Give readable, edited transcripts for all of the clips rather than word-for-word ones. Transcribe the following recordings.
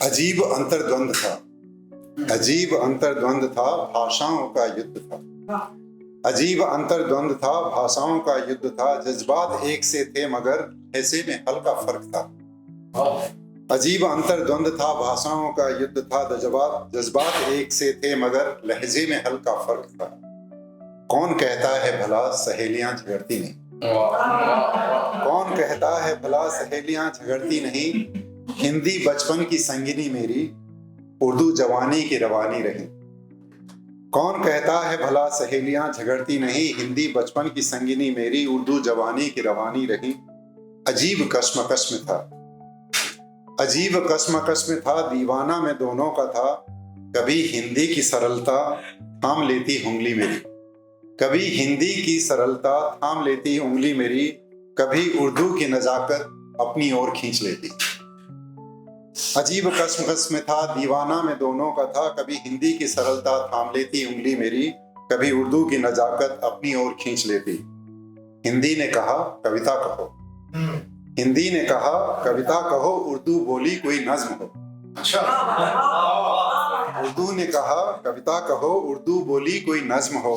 अजीब अंतर्द्वंद था, अजीब अंतर्द्वंद था, भाषाओं का युद्ध था। अजीब अंतर्द्वंद था, भाषाओं का युद्ध था, जज्बात एक से थे मगर लहजे में हल्का फर्क था। अजीब अंतर्द्वंद था, भाषाओं का युद्ध था, जज्बात एक से थे मगर लहजे में हल्का फर्क था। कौन कहता है भला सहेलियां झगड़ती नहीं, कौन कहता है भला सहेलियां झगड़ती नहीं। हिंदी बचपन की संगिनी मेरी, उर्दू जवानी की रवानी रही। कौन कहता है भला सहेलियां झगड़ती नहीं, हिंदी बचपन की संगिनी मेरी, उर्दू जवानी की रवानी रही। अजीब कश्मकश में था, अजीब कश्मकश में था, दीवाना में दोनों का था। कभी हिंदी की सरलता थाम लेती उंगली मेरी, कभी हिंदी की सरलता थाम लेती उंगली मेरी, कभी उर्दू की नजाकत अपनी ओर खींच लेती। अजीब कश्मकश में था, दीवाना में दोनों का था। कभी हिंदी की सरलता थाम लेती उंगली मेरी, कभी उर्दू की नजाकत अपनी ओर खींच लेती। हिंदी ने कहा कविता कहो, हिंदी ने कहा कविता कहो, उर्दू बोली कोई नज्म हो। अच्छा, उर्दू ने कहा कविता कहो, उर्दू बोली कोई नज्म हो।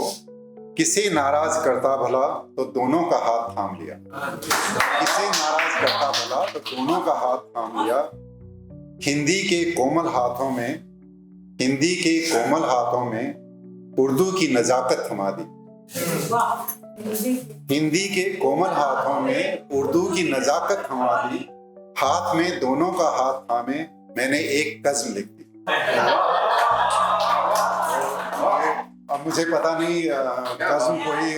किसे नाराज करता भला तो दोनों का हाथ थाम लिया, किसे नाराज करता भला तो दोनों का हाथ थाम लिया। हिंदी के कोमल हाथों में, हिंदी के कोमल हाथों में उर्दू की नजाकत थमा दी। हिंदी के कोमल हाथों में उर्दू की नजाकत थमा दी। हाथ में दोनों का हाथ थामे मैंने एक कज़्म लिख दी। अब मुझे पता नहीं कज़्म कोई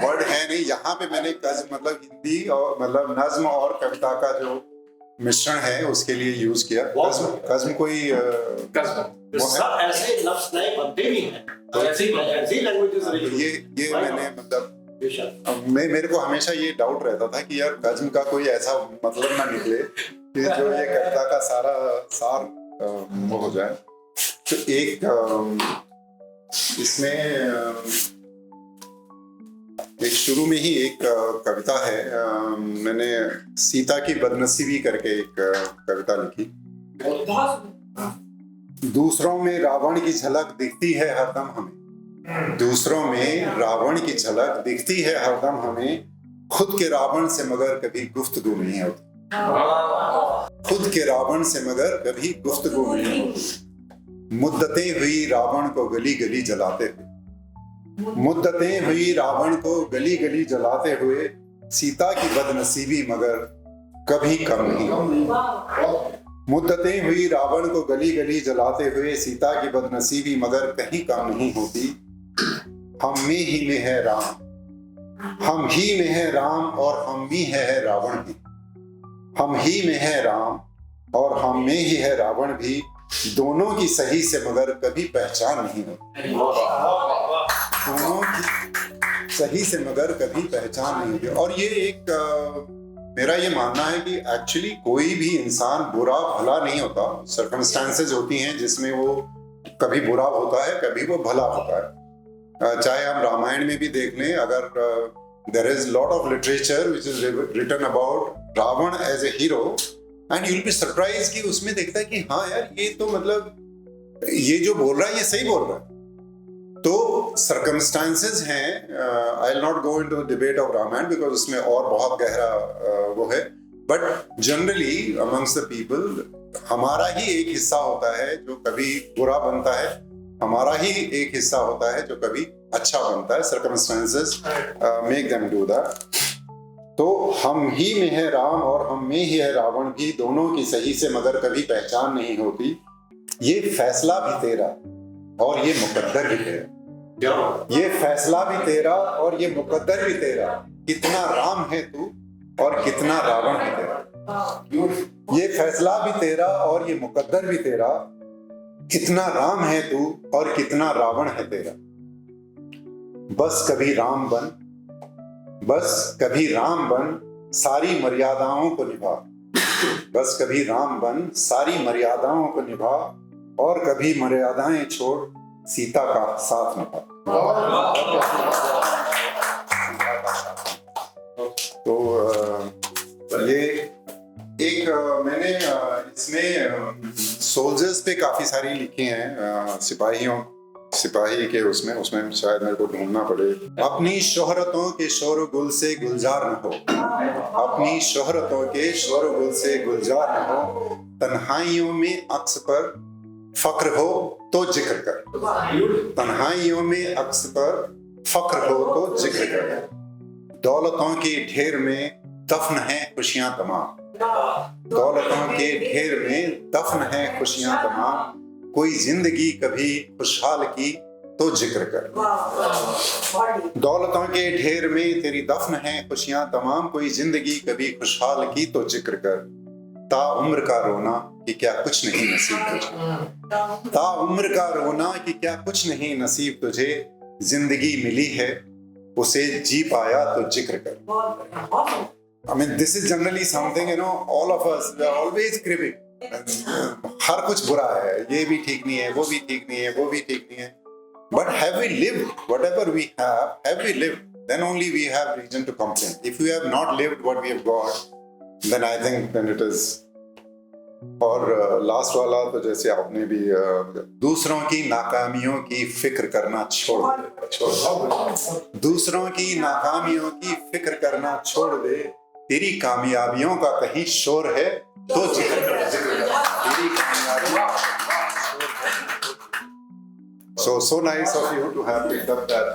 वर्ड है नहीं, यहाँ पे मैंने कज़्म मतलब हिंदी और मतलब नज्म और कविता का जो मिश्रण है उसके लिए यूज किया। कज़्म कोई ऐसे लफ्ज नए बनते भी हैं, तो ऐसी लैंग्वेजेस रही। ये मैंने मतलब मेरे को हमेशा ये डाउट रहता था कि यार कज़्म का कोई ऐसा मतलब ना निकले कि जो ये कविता का सारा सार वो हो जाए। तो एक इसमें एक शुरू में ही एक कविता है, मैंने सीता की बदनसीबी करके एक कविता लिखी। दूसरों में रावण की झलक दिखती है हरदम हमें, दूसरों में रावण की झलक दिखती है हरदम हमें। खुद के रावण से मगर कभी गुफ्तगू नहीं होती, खुद के रावण से मगर कभी गुफ्तगू नहीं होती। मुद्दतें हुई रावण को गली गली जलाते हुए, मुद्दतें हुई रावण को गली गली जलाते हुए। सीता की बदनसीबी मगर कभी कम नहीं होती, मुद्दतें हुई रावण को गली गली जलाते हुए। सीता की बदनसीबी मगर कहीं कम नहीं होती। हम में ही में है राम, हम ही में है राम और हम ही है रावण भी। हम ही में है राम और हम में ही है रावण भी। दोनों की सही से मगर कभी पहचान नहीं होती, दोनों की सही से मगर कभी पहचान नहीं होती। और ये एक मेरा ये मानना है कि एक्चुअली कोई भी इंसान बुरा भला नहीं होता। सर्कमस्टांसेस होती हैं जिसमें वो कभी बुरा होता है, कभी वो भला होता है। चाहे हम रामायण में भी देख लें, अगर there is lot of literature which is written about Ravan as a hero, and you will be surprise कि उसमें देखता है कि हाँ यार ये तो मतलब ये जो बोल रहा है ये सही बोल रहा है। तो सर्कमस्टांसेस हैं, I will not go into the debate of Ramayan because उसमें और बहुत गहरा वो है। But generally amongst the people हमारा ही एक हिस्सा होता है जो कभी बुरा बनता है, हमारा ही एक हिस्सा होता है जो कभी अच्छा बनता है। Circumstances make them do that. तो हम ही में है राम और हम में ही है रावण भी। दोनों की सही से मगर कभी पहचान नहीं होती। ये फैसला भी तेरा और ये मुकद्दर भी तेरा, ये फैसला भी तेरा और ये मुकद्दर भी तेरा। कितना राम है तू और कितना रावण है तेरा। ये फैसला भी तेरा और ये मुकद्दर भी तेरा। कितना राम है तू और कितना रावण है तेरा। बस कभी राम बन, बस कभी राम बन, सारी मर्यादाओं को निभा। बस कभी राम बन, सारी मर्यादाओं को निभा, और कभी मर्यादाएं छोड़ सीता का साथ निभा। तो ये मैंने इसमें सोल्जर्स पे काफी सारी लिखी हैं, सिपाही के उसमें शायद मेरे को ढूंढना पड़े। अपनी शोहरतों के शोरगुल से गुलजार न हो, अपनी शोहरतों के शोरगुल से गुलजार न हो, तन्हाइयों में अक्स पर फक्र हो तो जिक्र कर, तन्हाइयों में अक्स पर फक्र हो तो जिक्र कर, दौलतों के ढेर में दफन है खुशियां तमाम, दौलतों के ढेर में दफन है खुशियां तमाम, कोई जिंदगी कभी खुशहाल की तो जिक्र कर, दौलतों के ढेर में तेरी दफन है खुशियां तमाम, कोई जिंदगी कभी खुशहाल की तो जिक्र कर, ता उम्र का रोना कि क्या कुछ नहीं नसीब तुझे, ता उम्र का रोना कि क्या कुछ नहीं नसीब तुझे, जिंदगी मिली है उसे जी पाया तो जिक्र कर। I mean, this is generally something, all of us, we are always cribbing. हर कुछ बुरा है, ये भी ठीक नहीं है, वो भी ठीक नहीं है, वो भी ठीक नहीं है. But have we lived whatever we have we lived? Then only we have reason to complain. If we have not lived what we have got, then I think then it is. और last वाला तो जैसे आपने भी दूसरों की नाकामियों की फिक्र करना छोड़ दे, दूसरों की नाकामियों की फिक्र करना छोड़ दे, तेरी कामयाबियों का कहीं शोर है तो जिक्र कर, तेरी कामयाबियों so nice of you to have picked up that.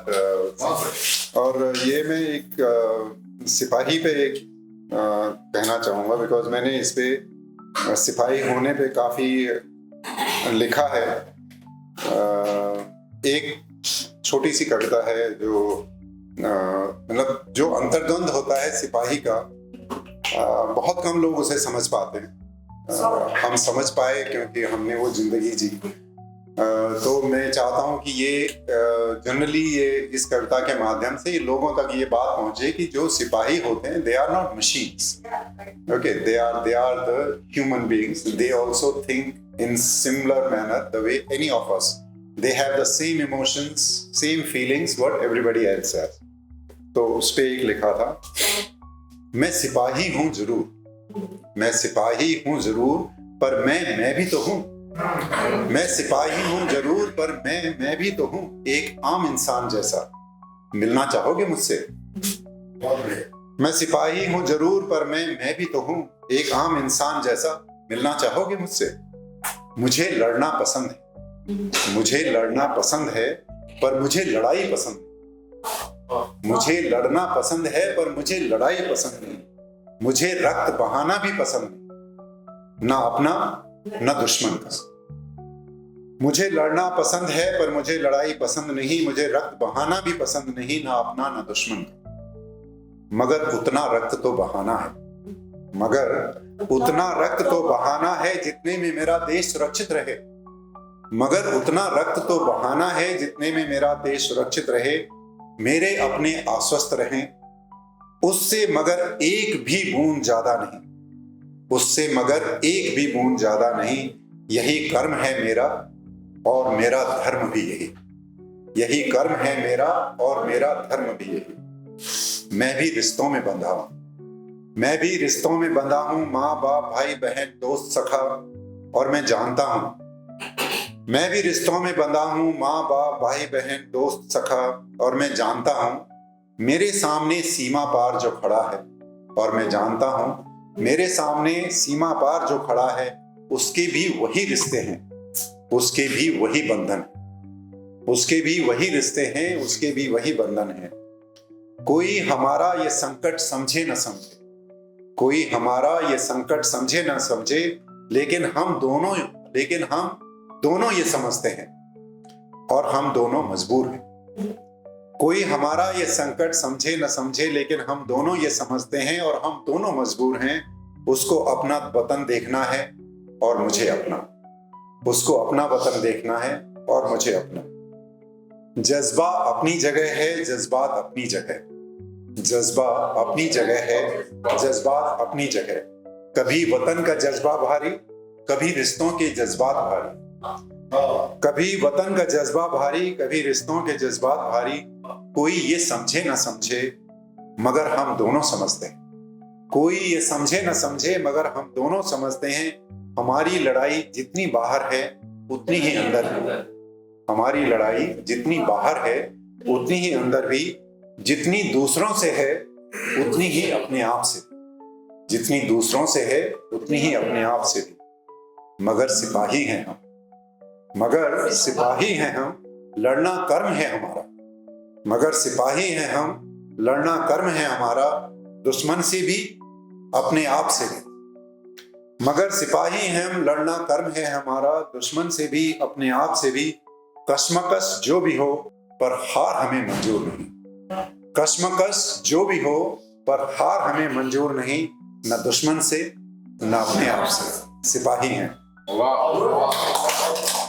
और ये मैं एक सिपाही पे एक कहना चाहूँगा, बिकॉज मैंने इस पे सिपाही होने पे काफी लिखा है। एक छोटी सी कविता है जो मतलब जो अंतर्द्वंद होता है सिपाही का, बहुत कम लोग उसे समझ पाते हैं। हम समझ पाए क्योंकि हमने वो जिंदगी जी। तो मैं चाहता हूँ कि ये जनरली ये इस कविता के माध्यम से ये लोगों तक ये बात पहुंचे कि जो सिपाही होते हैं, they are not machines, okay, they are the human beings, they also think in similar manner the way any of us, they have the same emotions, same feelings what everybody else has. तो उस पे एक लिखा था, मैं सिपाही हूँ जरूर, मैं सिपाही हूँ जरूर, पर मैं भी तो हूँ, मैं सिपाही हूँ जरूर, पर मैं भी तो हूँ एक आम इंसान जैसा, मिलना चाहोगे मुझसे? मैं सिपाही हूँ जरूर, पर मैं भी तो हूँ एक आम इंसान जैसा, मिलना चाहोगे मुझसे? मुझे लड़ना पसंद है, मुझे लड़ना पसंद है, पर मुझे लड़ाई पसंद नहीं, मुझे लड़ना पसंद है, पर मुझे लड़ाई पसंद नहीं, मुझे रक्त बहाना भी पसंद नहीं, ना अपना न दुश्मन का। मुझे लड़ना पसंद है, पर मुझे लड़ाई पसंद नहीं, मुझे रक्त बहाना भी पसंद नहीं, ना अपना न दुश्मन का। मगर उतना रक्त तो बहाना है, मगर उतना रक्त तो बहाना है जितने में मेरा देश सुरक्षित रहे, मगर उतना रक्त तो बहाना है जितने में मेरा देश सुरक्षित रहे, मेरे अपने आश्वस्त रहें, उससे मगर एक भी बूंद ज्यादा नहीं, उससे मगर एक भी बूंद ज्यादा नहीं, यही कर्म है मेरा और मेरा धर्म भी यही, यही कर्म है मेरा और मेरा धर्म भी यही। मैं भी रिश्तों में बंधा हूं, मैं भी रिश्तों में बंधा हूं, माँ बाप भाई बहन दोस्त सखा, और मैं जानता हूं, मैं भी रिश्तों में बंधा हूं, माँ बाप भाई बहन दोस्त सखा, और मैं जानता हूं मेरे सामने सीमा पार जो खड़ा है, और मैं जानता हूं मेरे सामने सीमा पार जो खड़ा है, उसके भी वही रिश्ते हैं, उसके भी वही बंधन, उसके भी वही रिश्ते हैं, उसके भी वही बंधन है। कोई हमारा ये संकट समझे न समझे, कोई हमारा ये संकट समझे न समझे, लेकिन हम दोनों ये समझते हैं और हम दोनों मजबूर हैं। कोई हमारा ये संकट समझे न समझे, लेकिन हम दोनों ये समझते हैं और हम दोनों मजबूर हैं। उसको अपना वतन देखना है और मुझे अपना, उसको अपना वतन देखना है और मुझे अपना। जज्बा अपनी जगह है, जज्बात अपनी जगह, जज्बा अपनी जगह है, जज्बात अपनी जगह। कभी वतन का जज्बा भारी, कभी रिश्तों के जज्बात भारी, कभी वतन का जज्बा भारी, कभी रिश्तों के जज्बात भारी। कोई ये समझे ना समझे, मगर हम दोनों समझते हैं, कोई ये समझे न समझे मगर हम दोनों समझते हैं हमारी लड़ाई जितनी बाहर है उतनी ही अंदर है। हमारी लड़ाई जितनी बाहर है उतनी ही अंदर भी, जितनी दूसरों से है उतनी ही अपने आप से, जितनी दूसरों से है उतनी ही अपने आप से भी। मगर सिपाही हैं हम, मगर सिपाही हैं हम, लड़ना कर्म है हमारा। मगर सिपाही हैं हम, लड़ना कर्म है हमारा, दुश्मन से भी अपने आप से भी। मगर सिपाही हैं हम, लड़ना कर्म है हमारा, दुश्मन से भी अपने आप से भी। कश्मकश जो भी हो पर हार हमें मंजूर नहीं। कश्मकश जो भी हो पर हार हमें मंजूर नहीं, न दुश्मन से न अपने आप से। सिपाही हैं। वाह